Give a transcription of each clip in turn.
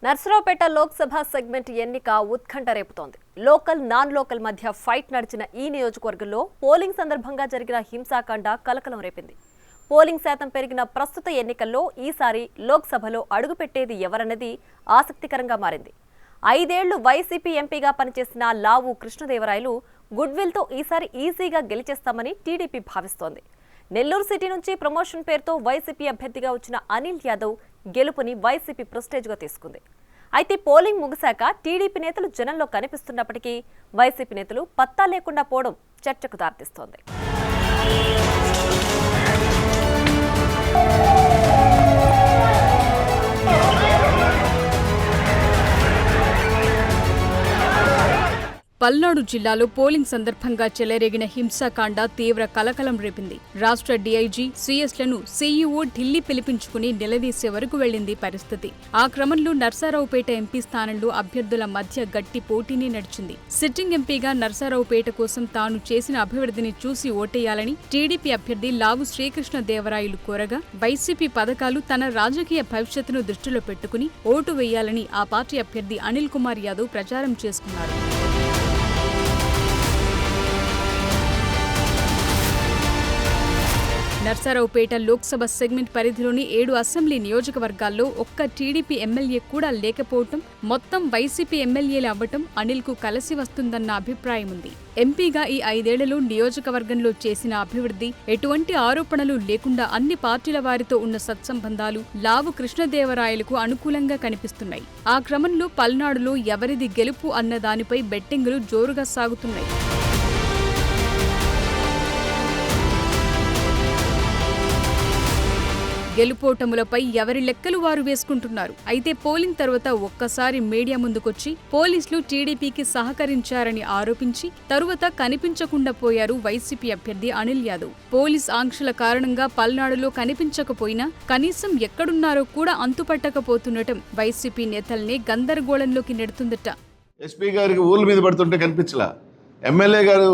Narasaraopet Lok Sabha segment ఎన్నిక ఉత్కంఠ రేపుతోంది. లోకల్ నాన్ లోకల్ మధ్య ఫైట్ నడిచిన ఈ నియోజకవర్గంలో పోలింగ్ సందర్భంగా జరిగిన హింసాకాండ కలకలం రేపింది. పోలింగ్ శాతం పెరిగిన ప్రస్తుత ఎన్నికల్లో ఈసారి లోక్సభలో అడుగుపెట్టేది ఎవరన్నది ఆసక్తికరంగా మారింది. 5 ఏళ్లు వైసీపీ ఎంపీగా పనిచేసిన లావు కృష్ణదేవరాయలు గుడ్విల్తో ఈసారి ఈజీగా గెలిచేస్తామని టీడీపీ భావిస్తోంది. నెల్లూరు సిటీ నుంచి ప్రమోషన్ పేరుతో వైసీపీ అభ్యర్థిగా వచ్చిన అనిల్ యాదవ్ గెలుపుని వైసీపీ ప్రెస్టేజ్గా తీసుకుంది. అయితే పోలింగ్ ముగిశాక టీడీపీ నేతలు జనంలో కనిపిస్తున్నప్పటికీ వైసీపీ నేతలు పత్తా లేకుండా పోవడం చర్చకు దారితీస్తోంది. పల్నాడు జిల్లాలో పోలింగ్ సందర్భంగా చెలరేగిన హింసాకాండ తీవ్ర కలకలం రేపింది. రాష్ట్ర డీఐజీ సీఎస్లను సీఈఓ ఢిల్లీ పిలిపించుకుని నిలదీసే వరకు వెళ్లింది పరిస్థితి. ఆ క్రమంలో నర్సారావుపేట ఎంపీ స్థానంలో అభ్యర్థుల మధ్య గట్టి పోటీనే నడిచింది. సిట్టింగ్ ఎంపీగా నర్సారావుపేట కోసం తాను చేసిన అభివృద్ధిని చూసి ఓటేయాలని టీడీపీ అభ్యర్థి లావు శ్రీకృష్ణదేవరాయలు కోరగా, వైసీపీ పథకాలు తన రాజకీయ భవిష్యత్తును దృష్టిలో పెట్టుకుని ఓటు వేయాలని ఆ పార్టీ అభ్యర్థి అనిల్ కుమార్ యాదవ్ ప్రచారం చేసుకున్నారు. నర్సారావుపేట లోక్సభ సెగ్మెంట్ పరిధిలోని 7 అసెంబ్లీ నియోజకవర్గాల్లో ఒక్క టీడీపీ ఎమ్మెల్యే కూడా లేకపోవటం, మొత్తం వైసీపీ ఎమ్మెల్యేలు అవ్వటం అనిల్కు కలిసి వస్తుందన్న అభిప్రాయం ఉంది. ఎంపీగా ఈ 5 ఏళ్లలో నియోజకవర్గంలో చేసిన అభివృద్ధి, ఎటువంటి ఆరోపణలు లేకుండా అన్ని పార్టీల వారితో ఉన్న సత్సంబంధాలు లావు కృష్ణదేవరాయలకు అనుకూలంగా కనిపిస్తున్నాయి. ఆ క్రమంలో పల్నాడులో ఎవరిది గెలుపు అన్న దానిపై బెట్టింగులు జోరుగా సాగుతున్నాయి. గెలుపోటములపై ఎవరి లెక్కలు వారు వేసుకుంటున్నారు. అయితే పోలింగ్ తర్వాత ఒక్కసారి మీడియా ముందుకొచ్చి పోలీసులు టీడీపీకి సహకరించారని ఆరోపించి తరువాత కనిపించకుండా పోయారు వైసీపీ అభ్యర్థి అనిల్ యాదవ్. పోలీస్ ఆంక్షల కారణంగా పల్నాడులో కనిపించకపోయినా కనీసం ఎక్కడున్నారో కూడా అంతుపట్టకపోతుండటం వైసీపీ నేతల్ని గందరగోళంలోకి నెడుతుందట. ఎస్పీ గారికి ఊళ్ళ మీద పడుతుంటే కనిపించలా. ఎమ్మెల్యే గారు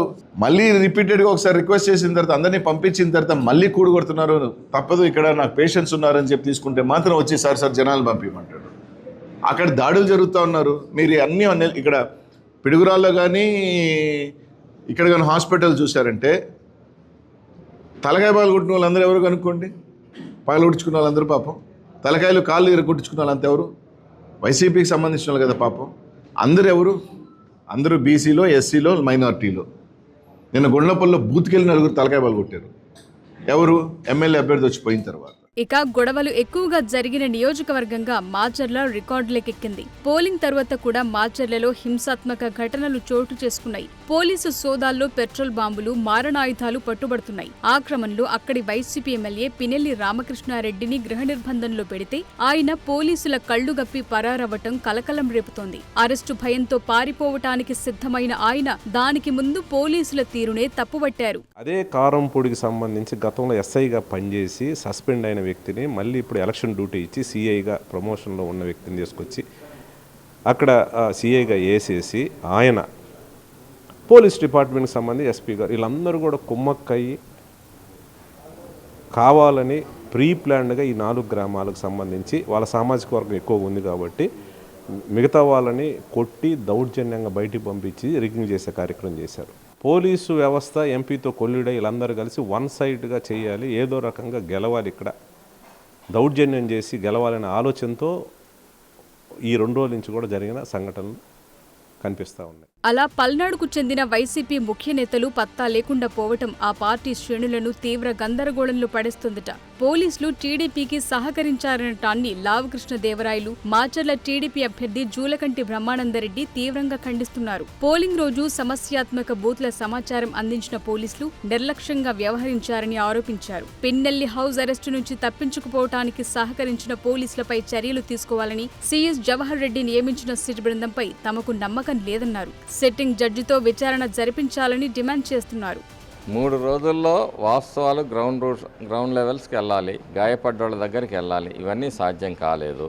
మళ్ళీ రిపీటెడ్గా ఒకసారి రిక్వెస్ట్ చేసిన తర్వాత అందరినీ పంపించిన తర్వాత మళ్ళీ కూడగొడుతున్నారు, తప్పదు ఇక్కడ నాకు పేషెంట్స్ ఉన్నారని చెప్పి తీసుకుంటే మాత్రం వచ్చి సార్ జనాలు పంపించమంటాడు. అక్కడ దాడులు జరుగుతూ ఉన్నారు. మీరు అన్నీ ఇక్కడ పిడుగురాల్లో కానీ ఇక్కడ కానీ హాస్పిటల్ చూశారంటే తలకాయ పాలు కొట్టిన వాళ్ళందరూ ఎవరు కనుక్కోండి. పాలు కొట్టించుకున్న వాళ్ళందరూ పాపం, తలకాయలు కాళ్ళు కొట్టించుకున్న వాళ్ళంతా ఎవరు? వైసీపీకి సంబంధించిన వాళ్ళు కదా పాపం. అందరూ ఎవరు? అందరూ బీసీలో, ఎస్సీలో, మైనార్టీలో. నిన్న గుండ్లపల్లిలో బూత్కెళ్ళి 4 తలకాయ పాలు కొట్టారు. ఎవరు? ఎమ్మెల్యే అభ్యర్థి వచ్చి పోయిన తర్వాత. ఇక గొడవలు ఎక్కువగా జరిగిన నియోజకవర్గంగా మాచర్ల రికార్డులకెక్కింది. పోలింగ్ తర్వాత కూడా మాచర్లలో హింసాత్మక ఘటనలు చోటు చేసుకున్నాయి. పోలీసు సోదాల్లో పెట్రోల్ బాంబులు, మారణాయుధాలు పట్టుబడుతున్నాయి. ఆ క్రమంలో అక్కడి వైసీపీ ఎమ్మెల్యే పినెల్లి రామకృష్ణారెడ్డిని గృహ నిర్బంధంలో పెడితే ఆయన పోలీసుల కళ్లుగప్పి పరారవ్వటం కలకలం రేపుతోంది. అరెస్టు భయంతో పారిపోవటానికి సిద్ధమైన ఆయన దానికి ముందు పోలీసుల తీరునే తప్పుబట్టారు. అదే కారంపొడికి సంబంధించి గతంలో ఎస్ఐగా పనిచేసి సస్పెండ్ అయిన వ్యక్తిని మళ్ళీ ఇప్పుడు ఎలక్షన్ డ్యూటీ ఇచ్చి సిఐగా ప్రమోషన్లో ఉన్న వ్యక్తిని తీసుకొచ్చి అక్కడ సిఐగా వేసేసి ఆయన పోలీస్ డిపార్ట్మెంట్కి సంబంధించి ఎస్పీ గారు వీళ్ళందరూ కూడా కుమ్మక్కయ్యి కావాలని ప్రీ ప్లాన్డ్గా ఈ 4 గ్రామాలకు సంబంధించి వాళ్ళ సామాజిక వర్గం ఎక్కువగా ఉంది కాబట్టి మిగతా వాళ్ళని కొట్టి దౌర్జన్యంగా బయటికి పంపించి రిగ్గింగ్ చేసే కార్యక్రమం చేశారు. పోలీసు వ్యవస్థ ఎంపీతో కొల్లుడై వీళ్ళందరూ కలిసి వన్ సైడ్గా చేయాలి, ఏదో రకంగా గెలవాలి, ఇక్కడ దౌర్జన్యం చేసి గెలవాలనే ఆలోచనతో ఈ 2 రోజుల నుంచి కూడా జరిగిన సంఘటనలు కనిపిస్తూ ఉన్నాయి. అలా పల్నాడుకు చెందిన వైసీపీ ముఖ్య నేతలు పత్తా లేకుండా పోవటం ఆ పార్టీ శ్రేణులను తీవ్ర గందరగోళంలో పడేస్తుందట. పోలీసులు టీడీపీకి సహకరించారనటాన్ని లావు కృష్ణదేవరాయలు, మాచర్ల టీడీపీ అభ్యర్థి జూలకంటి బ్రహ్మానందరెడ్డి తీవ్రంగా ఖండిస్తున్నారు. పోలింగ్ రోజు సమస్యాత్మక బూత్ల సమాచారం అందించిన పోలీసులు నిర్లక్ష్యంగా వ్యవహరించారని ఆరోపించారు. పిన్నెల్లి హౌస్ అరెస్టు నుంచి తప్పించుకుపోవటానికి సహకరించిన పోలీసులపై చర్యలు తీసుకోవాలని సీఎస్ జవహర్ రెడ్డి నియమించిన సిట్ బృందంపై తమకు నమ్మకం లేదన్నారు. సిట్టింగ్ జడ్జితో విచారణ జరిపించాలని డిమాండ్ చేస్తున్నారు. 3 రోజుల్లో వాస్తవాలు గ్రౌండ్ లెవెల్స్కి వెళ్ళాలి, గాయపడ్డోళ్ళ దగ్గరికి వెళ్ళాలి. ఇవన్నీ సాధ్యం కాలేదు.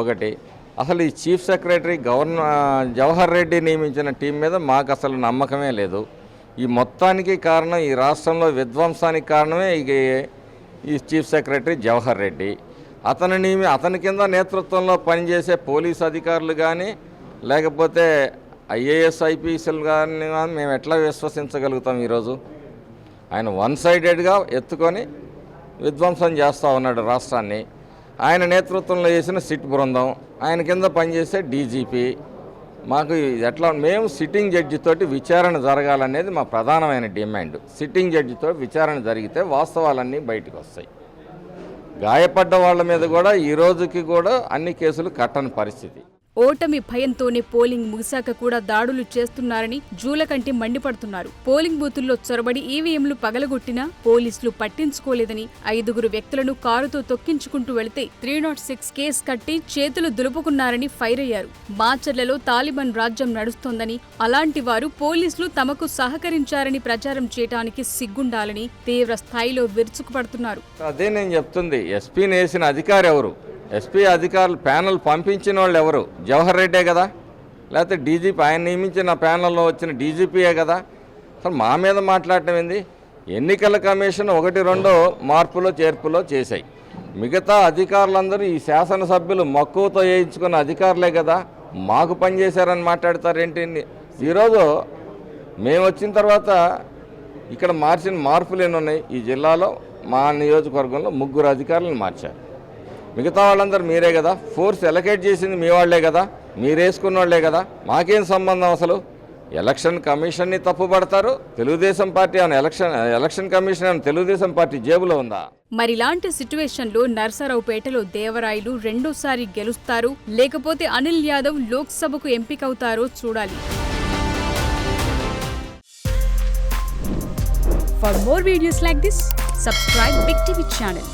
ఒకటి, అసలు ఈ చీఫ్ సెక్రటరీ జవహర్ రెడ్డి నియమించిన టీం మీద మాకు అసలు నమ్మకమే లేదు. ఈ మొత్తానికి కారణం, ఈ రాష్ట్రంలో విధ్వంసానికి కారణమే ఈ చీఫ్ సెక్రటరీ జవహర్ రెడ్డి. అతని కింద నేతృత్వంలో పనిచేసే పోలీస్ అధికారులు కానీ లేకపోతే ఐఏఎస్ ఐపీఎస్లు కానీ మేము ఎట్లా విశ్వసించగలుగుతాం? ఈరోజు ఆయన వన్ సైడెడ్గా ఎత్తుకొని విధ్వంసం చేస్తూ ఉన్నాడు రాష్ట్రాన్ని. ఆయన నేతృత్వంలో చేసిన సిట్ బృందం, ఆయన కింద పనిచేసే డీజీపీ. మాకు ఎట్లా, మేము సిట్టింగ్ జడ్జితోటి విచారణ జరగాలనేది మా ప్రధానమైన డిమాండ్. సిట్టింగ్ జడ్జితో విచారణ జరిగితే వాస్తవాలన్నీ బయటకు వస్తాయి. గాయపడ్డ వాళ్ళ మీద కూడా ఈ రోజుకి కూడా అన్ని కేసులు కట్టని పరిస్థితి. ఓటమి భయంతోనే పోలింగ్ ముగిశాక కూడా దాడులు చేస్తున్నారని జూలకంటి మండిపడుతున్నారు. పోలింగ్ బూతుల్లో చొరబడి ఈవీఎంలు పగలగొట్టినా పోలీసులు పట్టించుకోలేదని 5 వ్యక్తులను కారుతో తొక్కించుకుంటూ వెళితే 306 కేసు కట్టి చేతులు దులుపుకున్నారని ఫైర్ అయ్యారు. మాచర్లలో తాలిబాన్ రాజ్యం నడుస్తోందని, అలాంటి వారు పోలీసులు తమకు సహకరించారని ప్రచారం చేయడానికి సిగ్గుండాలని తీవ్ర స్థాయిలో విరుచుకుపడుతున్నారు. అదే నేను చెప్తుంది. ఎస్పీని వేసిన అధికారి ఎవరు? ఎస్పీ అధికారులు ప్యానల్ పంపించిన వాళ్ళు ఎవరు? జవహర్ రెడ్డే కదా, లేకపోతే డీజీపీ, ఆయన నియమించిన ప్యానల్లో వచ్చిన డీజీపీయే కదా. అసలు మా మీద మాట్లాడటం ఏంది? ఎన్నికల కమిషన్ 1-2 మార్పులో చేర్పులో చేశాయి. మిగతా అధికారులందరూ ఈ శాసనసభ్యులు మక్కువతో వేయించుకున్న అధికారులే కదా, మాకు పనిచేశారని మాట్లాడతారేంటి? ఈరోజు మేము వచ్చిన తర్వాత ఇక్కడ మార్చిన మార్పులు ఎన్ని ఉన్నాయి? ఈ జిల్లాలో మా నియోజకవర్గంలో 3 అధికారులను మార్చారు. మిగతా వాళ్ళందరూ మీరే కదా, ఫోర్స్ ఎలకేట్ చేసింది మీ వాళ్లే కదా, మీరేసుకున్న వాళ్లే కదా. మాకేం సంబంధం? అసలు ఎలక్షన్ కమిషన్ని తప్పుపడతారు. తెలుగుదేశం పార్టీ అని ఎలక్షన్ కమిషన్ అని తెలుగుదేశం పార్టీ జేబులో ఉందా? మరిలాంటి సిట్యువేషన్లో నర్సరావుపేటలో దేవరాయలు రెండోసారి గెలుస్తారు, లేకపోతే అనిల్ యాదవ్ లోక్సభకు ఎంపికవుతారో చూడాలి. For more videos like this, subscribe Big TV channel.